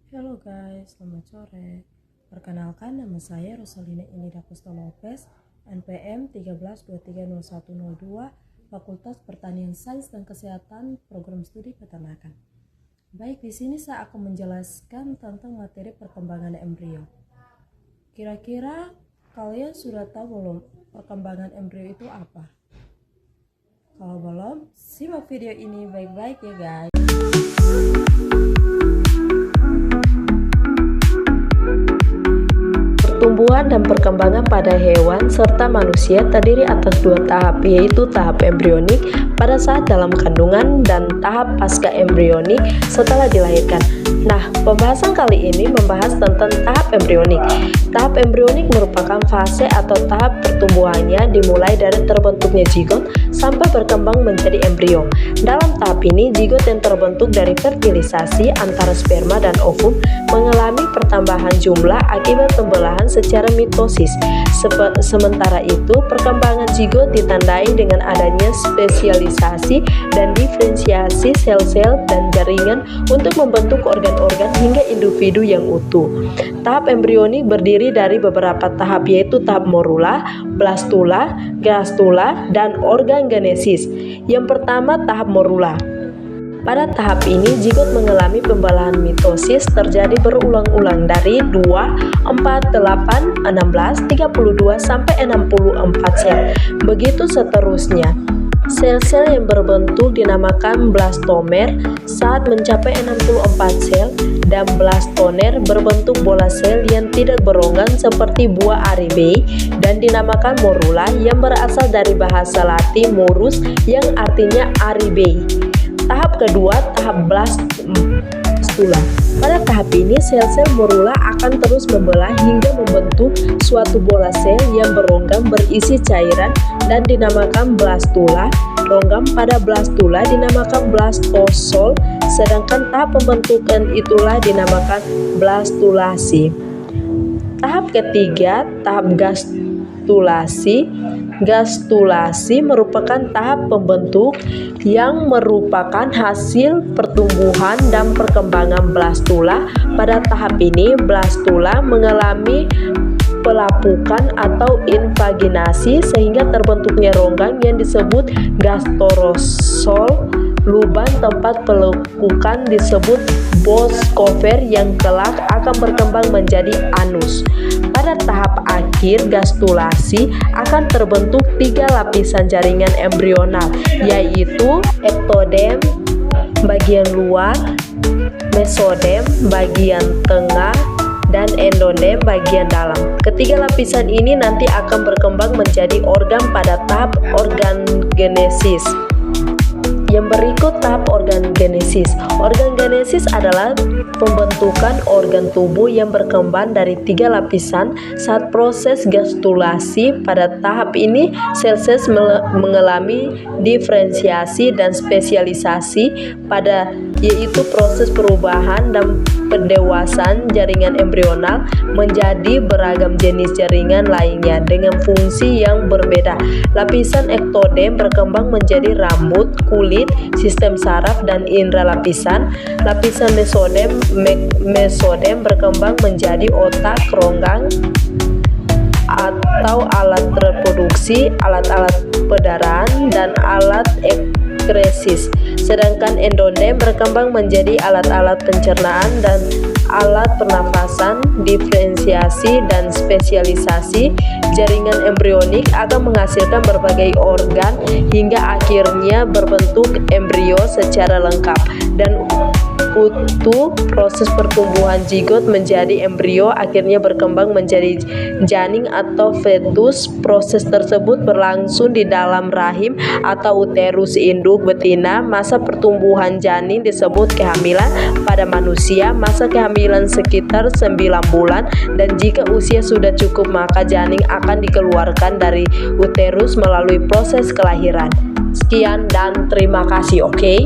Halo guys, selamat sore. Perkenalkan, nama saya Rosalina Inida Costa Lopez, NPM 13230102, Fakultas Pertanian Sains dan Kesehatan, Program Studi Peternakan. Baik, di sini saya akan menjelaskan tentang materi perkembangan embrio. Kira-kira kalian sudah tahu belum perkembangan embrio itu apa? Kalau belum, simak video ini baik-baik ya guys. Pertumbuhan dan perkembangan pada hewan serta manusia terdiri atas dua tahap, yaitu tahap embrionik pada saat dalam kandungan dan tahap pasca embrionik setelah dilahirkan. Nah, pembahasan kali ini membahas tentang tahap embrionik. Tahap embrionik merupakan fase atau tahap pertumbuhannya dimulai dari terbentuknya zigot sampai berkembang menjadi embrio. Dalam tahap ini, zigot yang terbentuk dari fertilisasi antara sperma dan ovum mengalami pertambahan jumlah akibat pembelahan secara mitosis. Sementara itu, perkembangan zigot ditandai dengan adanya spesialisasi dan diferensiasi sel-sel dan jaringan untuk membentuk organ-organ hingga individu yang utuh. Tahap embrionik berdiri dari beberapa tahap, yaitu tahap morula, blastula, gastrula, dan organgenesis. Yang pertama, tahap morula. Pada tahap ini, zigot mengalami pembelahan mitosis terjadi berulang-ulang dari 2, 4, 8, 16, 32, sampai 64 sel. Begitu seterusnya. Sel-sel yang berbentuk dinamakan blastomer saat mencapai 64 sel, dan blastoner berbentuk bola sel yang tidak beronggang seperti buah Aribae, dan dinamakan morula yang berasal dari bahasa Latin morus yang artinya Aribae. Tahap kedua, tahap blastula. Pada tahap ini, sel-sel morula akan terus membelah hingga membentuk suatu bola sel yang beronggang berisi cairan dan dinamakan blastula. Ronggang pada blastula dinamakan blastosol, sedangkan tahap pembentukan itulah dinamakan blastulasi. Tahap ketiga, tahap gastrulasi. Gastrulasi merupakan tahap pembentuk yang merupakan hasil pertumbuhan dan perkembangan blastula. Pada tahap ini, blastula mengalami pelapukan atau invaginasi sehingga terbentuknya ronggang yang disebut gastrosol. Lubang tempat pelapukan disebut boskover yang kelak akan berkembang menjadi anus. Pada tahap akhir gastrulasi akan terbentuk 3 lapisan jaringan embrional, yaitu ektodem bagian luar, mesodem bagian tengah, dan endodem bagian dalam. Ketiga lapisan ini nanti akan berkembang menjadi organ pada tahap organgenesis. Yang berikut tahap organgenesis. Organgenesis adalah pembentukan organ tubuh yang berkembang dari 3 lapisan saat proses gastrulasi. Pada tahap ini, sel-sel mengalami diferensiasi dan spesialisasi yaitu proses perubahan dan pendewasaan jaringan embrional menjadi beragam jenis jaringan lainnya dengan fungsi yang berbeda. Lapisan ektodem berkembang menjadi rambut, kulit, sistem saraf, dan indera lapisan. Lapisan mesodem berkembang menjadi otak, ronggang atau alat reproduksi, alat-alat pendarahan, dan alat ekskresis. Sedangkan endodem berkembang menjadi alat-alat pencernaan dan alat pernafasan. Diferensiasi dan spesialisasi jaringan embrionik akan menghasilkan berbagai organ hingga akhirnya berbentuk embrio secara lengkap dan utuh. Proses pertumbuhan zigot menjadi embrio akhirnya berkembang menjadi janin atau fetus. Proses tersebut berlangsung di dalam rahim atau uterus induk betina. Masa pertumbuhan janin disebut kehamilan. Pada manusia, masa kehamilan sekitar 9 bulan, dan jika usia sudah cukup maka janin akan dikeluarkan dari uterus melalui proses kelahiran. Sekian dan terima kasih, oke?